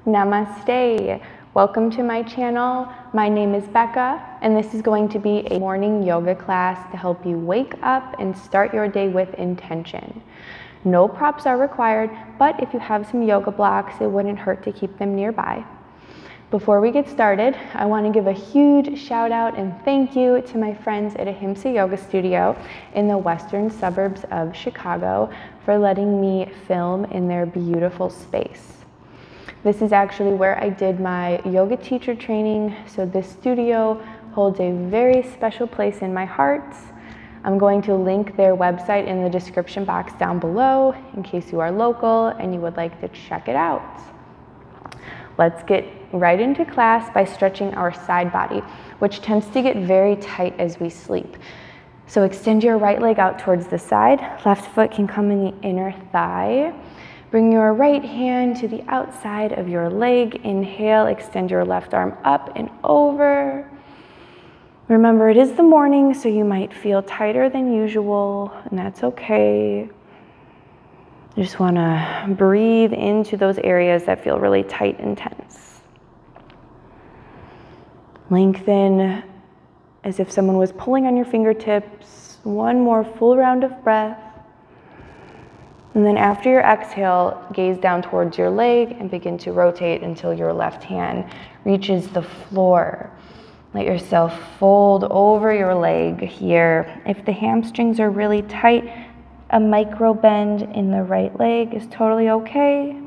Namaste. Welcome to my channel. My name is Becca, and this is going to be a morning yoga class to help you wake up and start your day with intention. No props are required, but if you have some yoga blocks, it wouldn't hurt to keep them nearby. Before we get started, I want to give a huge shout out and thank you to my friends at Ahimsa Yoga Studio in the western suburbs of Chicago for letting me film in their beautiful space. This is actually where I did my yoga teacher training, so this studio holds a very special place in my heart. I'm going to link their website in the description box down below in case you are local and you would like to check it out. Let's get right into class by stretching our side body, which tends to get very tight as we sleep. So extend your right leg out towards the side. Left foot can come in the inner thigh. Bring your right hand to the outside of your leg. Inhale, extend your left arm up and over. Remember, it is the morning, so you might feel tighter than usual, and that's okay. You just want to breathe into those areas that feel really tight and tense. Lengthen as if someone was pulling on your fingertips. One more full round of breath. And then after your exhale, gaze down towards your leg and begin to rotate until your left hand reaches the floor. Let yourself fold over your leg here. If the hamstrings are really tight, a micro bend in the right leg is totally okay.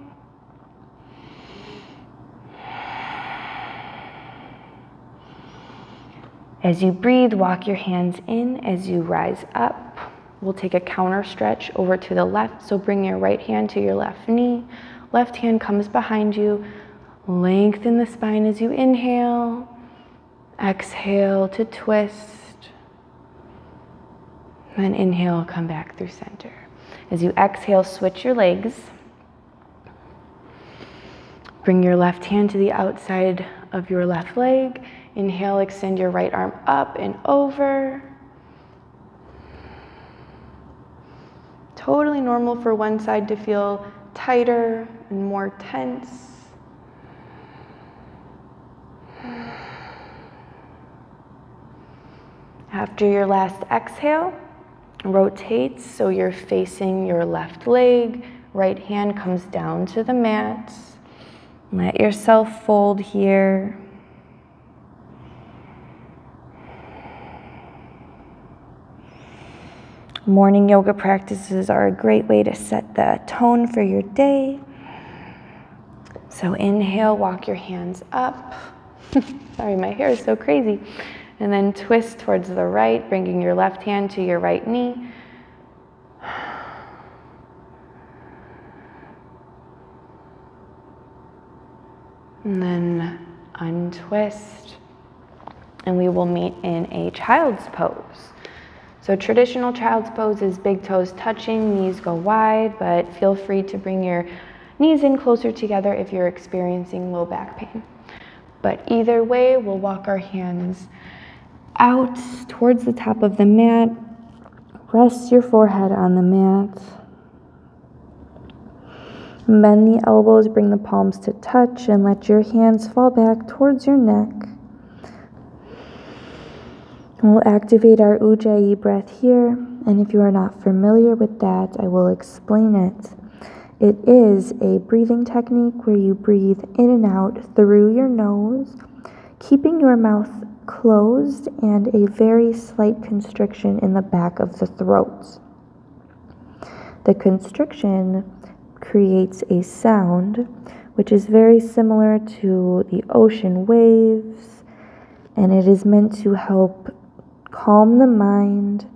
As you breathe, walk your hands in as you rise up. We'll take a counter stretch over to the left. So bring your right hand to your left knee. Left hand comes behind you. Lengthen the spine as you inhale. Exhale to twist. Then inhale, come back through center. As you exhale, switch your legs. Bring your left hand to the outside of your left leg. Inhale, extend your right arm up and over. Totally normal for one side to feel tighter and more tense. After your last exhale, rotate so you're facing your left leg. Right hand comes down to the mat. Let yourself fold here. Morning yoga practices are a great way to set the tone for your day. So inhale, walk your hands up. Sorry, my hair is so crazy. And then twist towards the right, bringing your left hand to your right knee. And then untwist. And we will meet in a child's pose. So traditional child's pose is big toes touching, knees go wide, but feel free to bring your knees in closer together if you're experiencing low back pain. But either way, we'll walk our hands out towards the top of the mat. Rest your forehead on the mat. Bend the elbows, bring the palms to touch, and let your hands fall back towards your neck. We'll activate our Ujjayi breath here, and if you are not familiar with that, I will explain it. It is a breathing technique where you breathe in and out through your nose, keeping your mouth closed and a very slight constriction in the back of the throat. The constriction creates a sound which is very similar to the ocean waves, and it is meant to help calm the mind.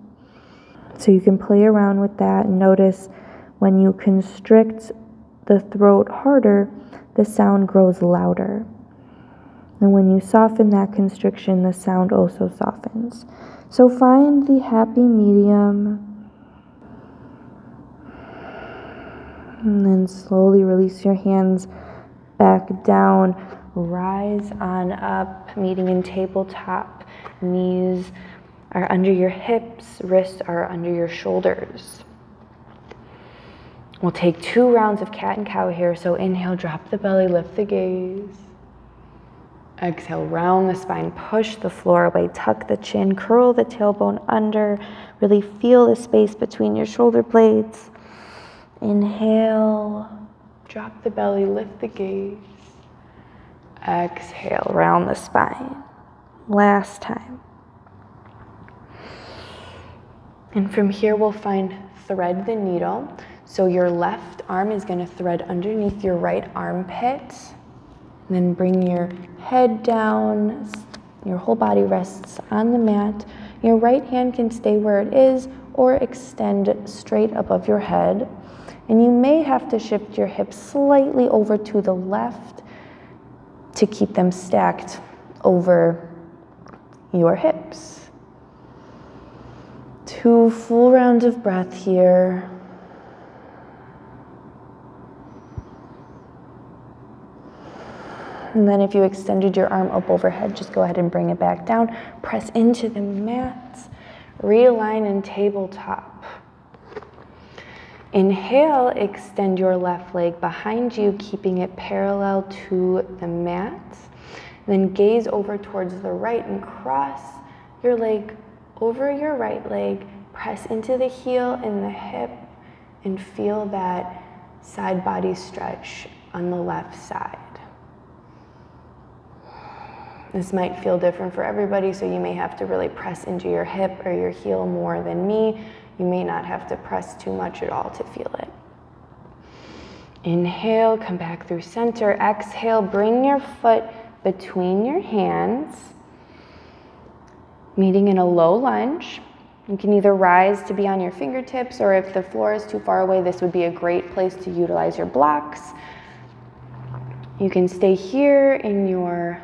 So you can play around with that and notice when you constrict the throat harder, the sound grows louder. And when you soften that constriction, the sound also softens. So find the happy medium. And then slowly release your hands back down. Rise on up, meeting in tabletop. Knees are under your hips, wrists are under your shoulders. We'll take 2 rounds of cat and cow here. So inhale, drop the belly, lift the gaze. Exhale, round the spine, push the floor away, tuck the chin, curl the tailbone under. Really feel the space between your shoulder blades. Inhale, drop the belly, lift the gaze. Exhale, round the spine. Last time. And from here, we'll find thread the needle. So your left arm is going to thread underneath your right armpit. And then bring your head down. Your whole body rests on the mat. Your right hand can stay where it is or extend straight above your head. And you may have to shift your hips slightly over to the left to keep them stacked over your hips. 2 full rounds of breath here. And then if you extended your arm up overhead, just go ahead and bring it back down. Press into the mat. Realign in tabletop. Inhale, extend your left leg behind you, keeping it parallel to the mat. Then gaze over towards the right and cross your leg over your right leg. Press into the heel and the hip and feel that side body stretch on the left side. This might feel different for everybody, so you may have to really press into your hip or your heel more than me. You may not have to press too much at all to feel it. Inhale, come back through center. Exhale, bring your foot between your hands, meeting in a low lunge. You can either rise to be on your fingertips, or if the floor is too far away, this would be a great place to utilize your blocks. You can stay here in your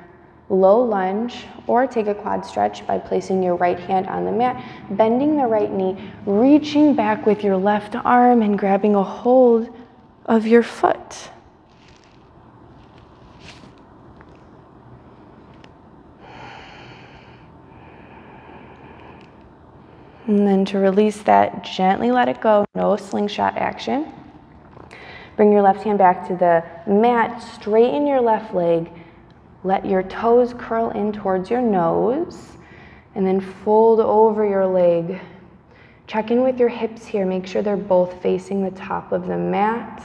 low lunge, or take a quad stretch by placing your right hand on the mat, bending the right knee, reaching back with your left arm and grabbing a hold of your foot. And then to release that, gently let it go, no slingshot action. Bring your left hand back to the mat, straighten your left leg, let your toes curl in towards your nose, and then fold over your leg. Check in with your hips here, make sure they're both facing the top of the mat.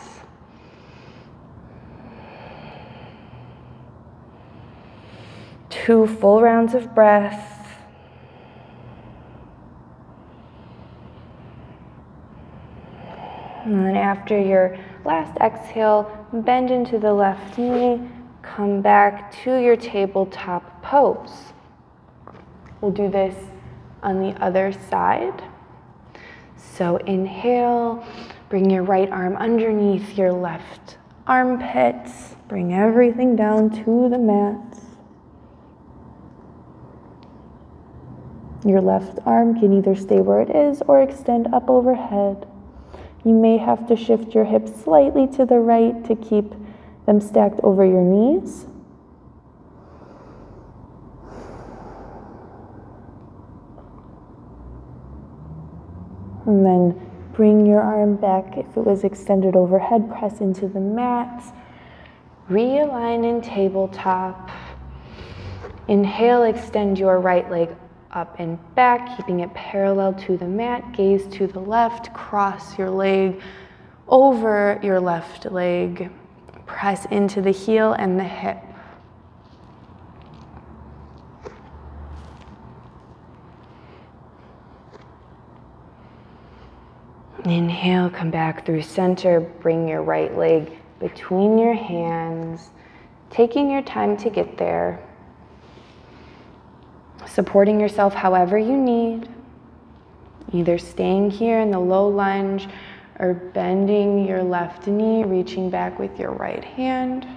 Two full rounds of breath. And then after your last exhale, bend into the left knee, come back to your tabletop pose. We'll do this on the other side. So inhale, bring your right arm underneath your left armpit. Bring everything down to the mat. Your left arm can either stay where it is or extend up overhead. You may have to shift your hips slightly to the right to keep them stacked over your knees. And then bring your arm back. If it was extended overhead, press into the mat. Realign in tabletop. Inhale, extend your right leg up and back, keeping it parallel to the mat. Gaze to the left, cross your leg over your left leg. Press into the heel and the hip. Inhale, come back through center. Bring your right leg between your hands, taking your time to get there. Supporting yourself however you need. Either staying here in the low lunge or bending your left knee, reaching back with your right hand.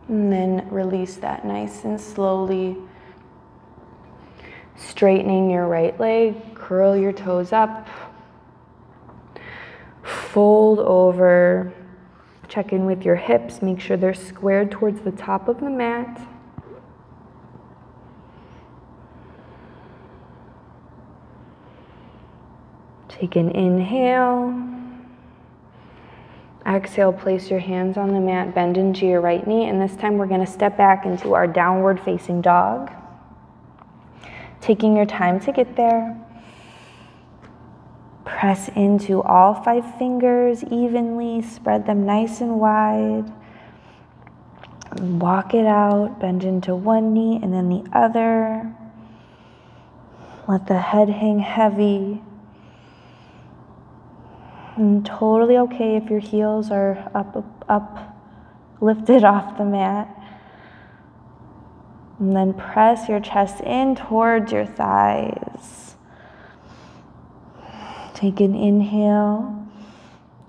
And then release that nice and slowly. Straightening your right leg, curl your toes up. Fold over. Check in with your hips, make sure they're squared towards the top of the mat. Take an inhale. Exhale, place your hands on the mat, bend into your right knee, and this time we're going to step back into our downward facing dog. Taking your time to get there. Press into all 5 fingers evenly, spread them nice and wide. Walk it out, bend into one knee and then the other. Let the head hang heavy. And totally okay if your heels are up, lifted off the mat. And then press your chest in towards your thighs. Take an inhale.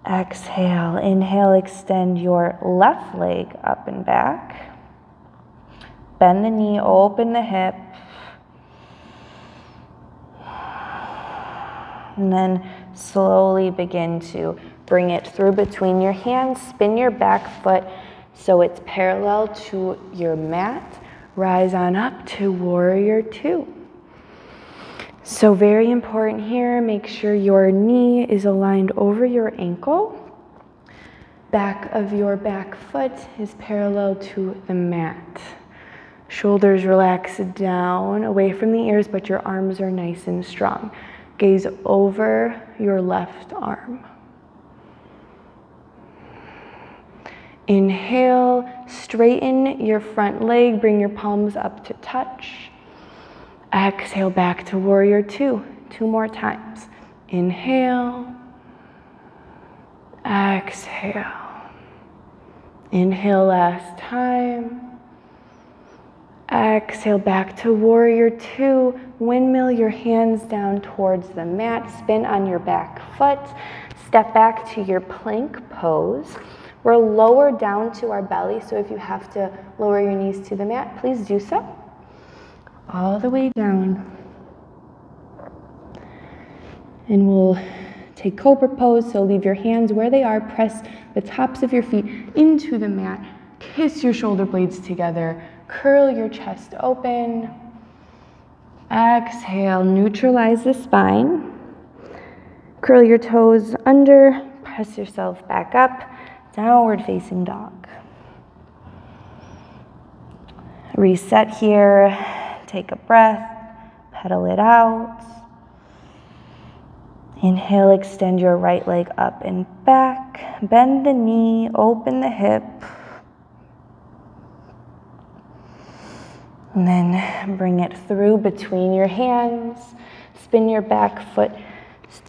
Exhale. Inhale, extend your left leg up and back. Bend the knee, open the hip. And then slowly begin to bring it through between your hands. Spin your back foot so it's parallel to your mat. Rise on up to warrior 2. So very important here, make sure your knee is aligned over your ankle. Back of your back foot is parallel to the mat. Shoulders relax down, away from the ears, but your arms are nice and strong. Gaze over your left arm. Inhale, straighten your front leg, bring your palms up to touch. Exhale, back to warrior 2. 2 more times. Inhale. Exhale. Inhale last time. Exhale, back to warrior 2. Windmill your hands down towards the mat. Spin on your back foot. Step back to your plank pose. We're lower down to our belly, so if you have to lower your knees to the mat, please do so. All the way down. And we'll take cobra pose, so leave your hands where they are, press the tops of your feet into the mat, kiss your shoulder blades together, curl your chest open. Exhale, neutralize the spine. Curl your toes under, press yourself back up, downward facing dog. Reset here. Take a breath, pedal it out. Inhale, extend your right leg up and back. Bend the knee, open the hip. And then bring it through between your hands. Spin your back foot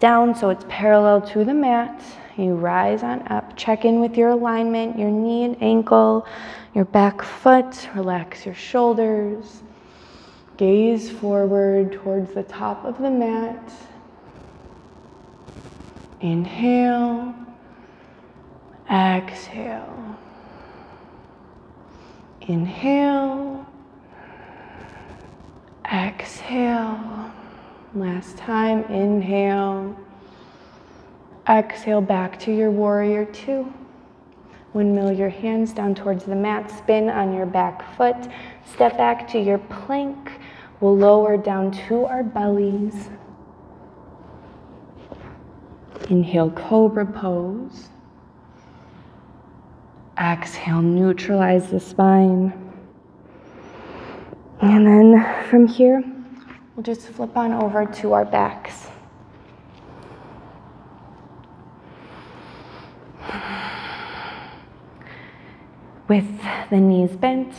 down so it's parallel to the mat. You rise on up. Check in with your alignment, your knee and ankle, your back foot. Relax your shoulders. Gaze forward towards the top of the mat. Inhale. Exhale. Inhale. Exhale. Last time, inhale. Exhale, back to your warrior 2. Windmill your hands down towards the mat. Spin on your back foot. Step back to your plank. We'll lower down to our bellies. Inhale, cobra pose. Exhale, neutralize the spine. And then from here, we'll just flip on over to our backs. With the knees bent,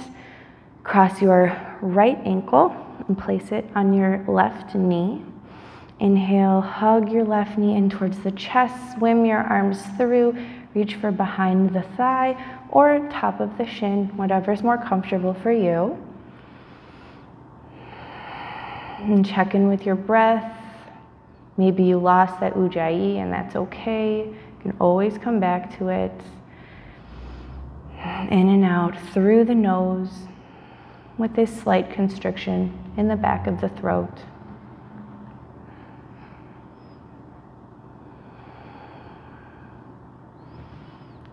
cross your right ankle and place it on your left knee. Inhale, hug your left knee in towards the chest, swim your arms through, reach for behind the thigh or top of the shin, whatever's more comfortable for you. And check in with your breath. Maybe you lost that ujjayi and that's okay. You can always come back to it. In and out through the nose with this slight constriction in the back of the throat.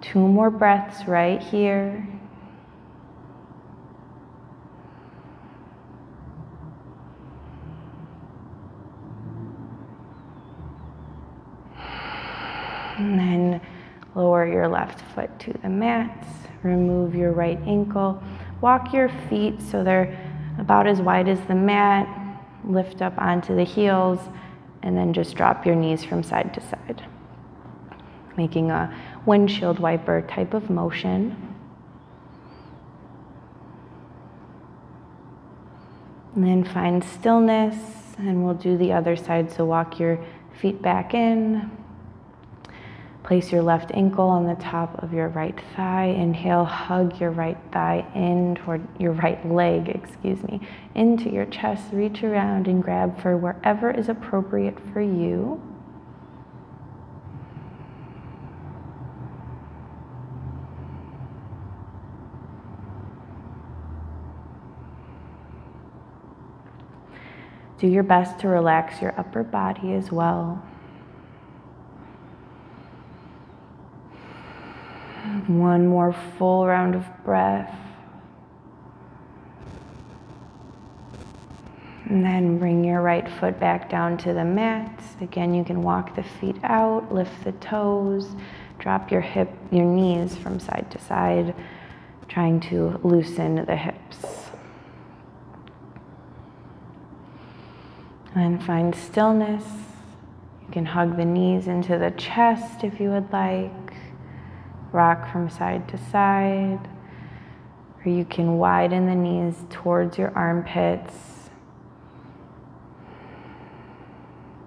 Two more breaths right here. And then lower your left foot to the mat. Remove your right ankle. Walk your feet so they're about as wide as the mat. Lift up onto the heels, and then just drop your knees from side to side, making a windshield wiper type of motion. And then find stillness, and we'll do the other side. So walk your feet back in. Place your left ankle on the top of your right thigh. Inhale, hug your right thigh in toward your right leg, into your chest. Reach around and grab for wherever is appropriate for you. Do your best to relax your upper body as well. One more full round of breath. And then bring your right foot back down to the mat. Again, you can walk the feet out, lift the toes, drop your knees from side to side, trying to loosen the hips. And find stillness. You can hug the knees into the chest if you would like. Rock from side to side, or you can widen the knees towards your armpits.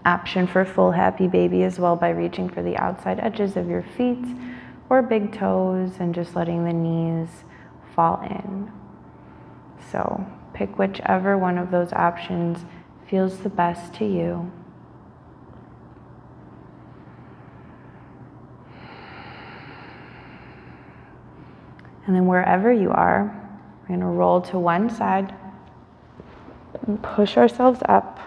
Option for full happy baby as well by reaching for the outside edges of your feet or big toes and just letting the knees fall in. So pick whichever one of those options feels the best to you. And then wherever you are, we're going to roll to one side and push ourselves up.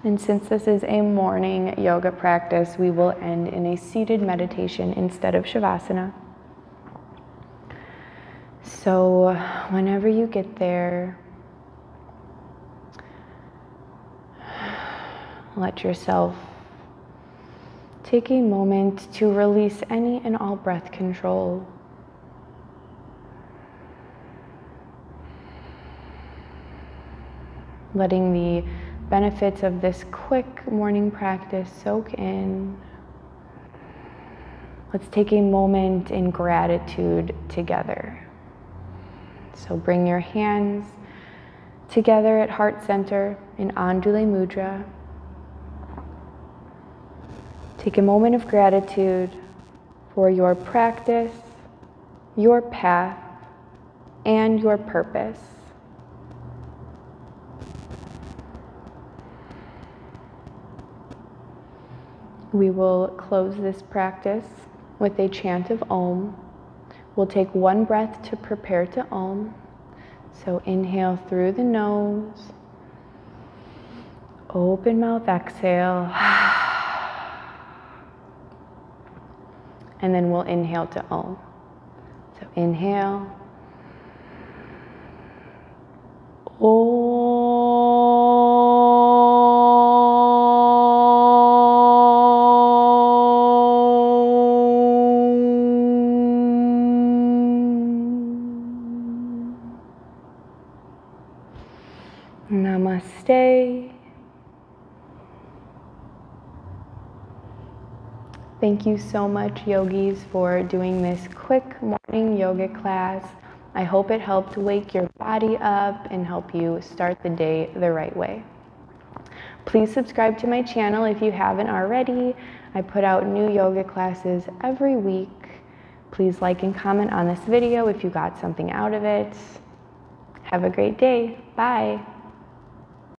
And since this is a morning yoga practice, we will end in a seated meditation instead of Shavasana. So whenever you get there, let yourself take a moment to release any and all breath control. Letting the benefits of this quick morning practice soak in. Let's take a moment in gratitude together. So bring your hands together at heart center in Andule Mudra. Take a moment of gratitude for your practice, your path, and your purpose. We will close this practice with a chant of Om. We'll take one breath to prepare to Om. So inhale through the nose, open mouth, exhale. And then we'll inhale to Om. So inhale. Om. Namaste. Thank you so much, yogis, for doing this quick morning yoga class. I hope it helped wake your body up and help you start the day the right way. Please subscribe to my channel if you haven't already. I put out new yoga classes every week. Please like and comment on this video if you got something out of it. Have a great day. Bye.